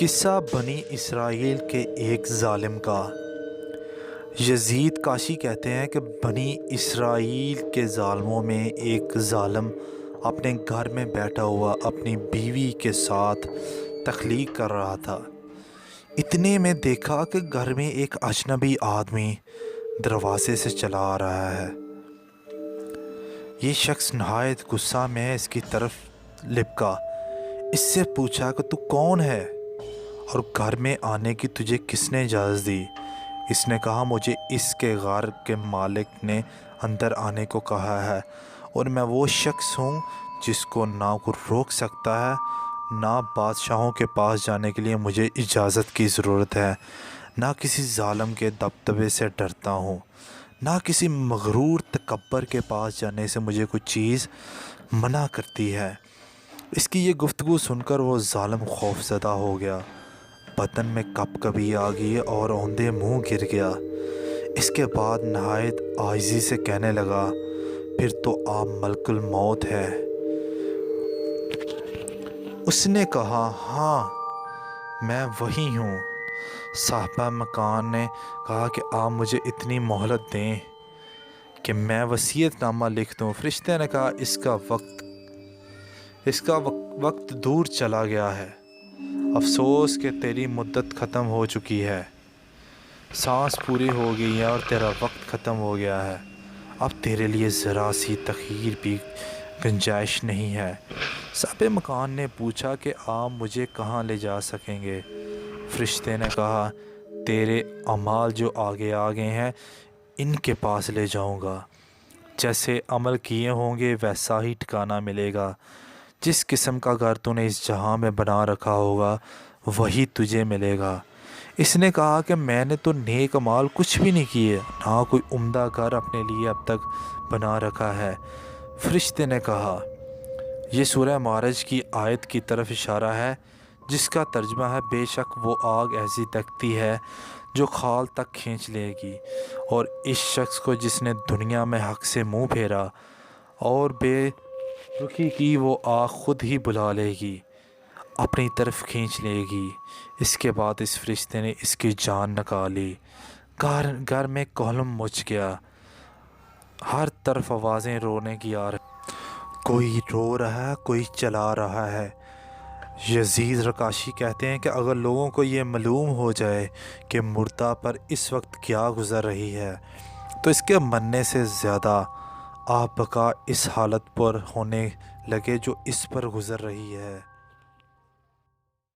قصہ بنی اسرائیل کے ایک ظالم کا۔ یزید کاشی کہتے ہیں کہ بنی اسرائیل کے ظالموں میں ایک ظالم اپنے گھر میں بیٹھا ہوا اپنی بیوی کے ساتھ تخلیق کر رہا تھا۔ اتنے میں دیکھا کہ گھر میں ایک اجنبی آدمی دروازے سے چلا آ رہا ہے۔ یہ شخص نہایت غصہ میں اس کی طرف لپکا۔ اس سے پوچھا کہ تو کون ہے اور گھر میں آنے کی تجھے کس نے اجازت دی؟ اس نے کہا مجھے اس کے گھر کے مالک نے اندر آنے کو کہا ہے، اور میں وہ شخص ہوں جس کو نہ کوئی روک سکتا ہے، نہ بادشاہوں کے پاس جانے کے لیے مجھے اجازت کی ضرورت ہے، نہ کسی ظالم کے دبدبے سے ڈرتا ہوں، نہ کسی مغرور تکبر کے پاس جانے سے مجھے کوئی چیز منع کرتی ہے۔ اس کی یہ گفتگو سن کر وہ ظالم خوفزدہ ہو گیا، بدن میں کپ کبھی آ گئی اور اوندھے منہ گر گیا۔ اس کے بعد نہایت عاجزی سے کہنے لگا، پھر تو آپ ملک الموت ہے۔ اس نے کہا، ہاں میں وہی ہوں۔ صاحبہ مکان نے کہا کہ آپ مجھے اتنی مہلت دیں کہ میں وصیت نامہ لکھ دوں۔ فرشتے نے کہا اس کا وقت دور چلا گیا ہے، افسوس کہ تیری مدت ختم ہو چکی ہے، سانس پوری ہو گئی ہے اور تیرا وقت ختم ہو گیا ہے، اب تیرے لیے ذرا سی تخیر بھی گنجائش نہیں ہے۔ صاحب مکان نے پوچھا کہ آپ مجھے کہاں لے جا سکیں گے؟ فرشتے نے کہا، تیرے اعمال جو آگے ہیں ان کے پاس لے جاؤں گا، جیسے عمل کیے ہوں گے ویسا ہی ٹھکانہ ملے گا، جس قسم کا گھر تو نے اس جہاں میں بنا رکھا ہوگا وہی تجھے ملے گا۔ اس نے کہا کہ میں نے تو نیک اعمال کچھ بھی نہیں کیے، نہ کوئی عمدہ گھر اپنے لیے اب تک بنا رکھا ہے۔ فرشتے نے کہا، یہ سورہ معارج کی آیت کی طرف اشارہ ہے جس کا ترجمہ ہے، بے شک وہ آگ ایسی تکتی ہے جو خال تک کھینچ لے گی، اور اس شخص کو جس نے دنیا میں حق سے منہ پھیرا اور بے رخی کی، وہ آگ خود ہی بلا لے گی، اپنی طرف کھینچ لے گی۔ اس کے بعد اس فرشتے نے اس کی جان نکالی۔ گھر میں کہلم مچ گیا، ہر طرف آوازیں رونے کی آ رہی، کوئی رو رہا ہے، کوئی چلا رہا ہے۔ یزید رکاشی کہتے ہیں کہ اگر لوگوں کو یہ معلوم ہو جائے کہ مردہ پر اس وقت کیا گزر رہی ہے تو اس کے مرنے سے زیادہ آپ بقا اس حالت پر ہونے لگے جو اس پر گزر رہی ہے۔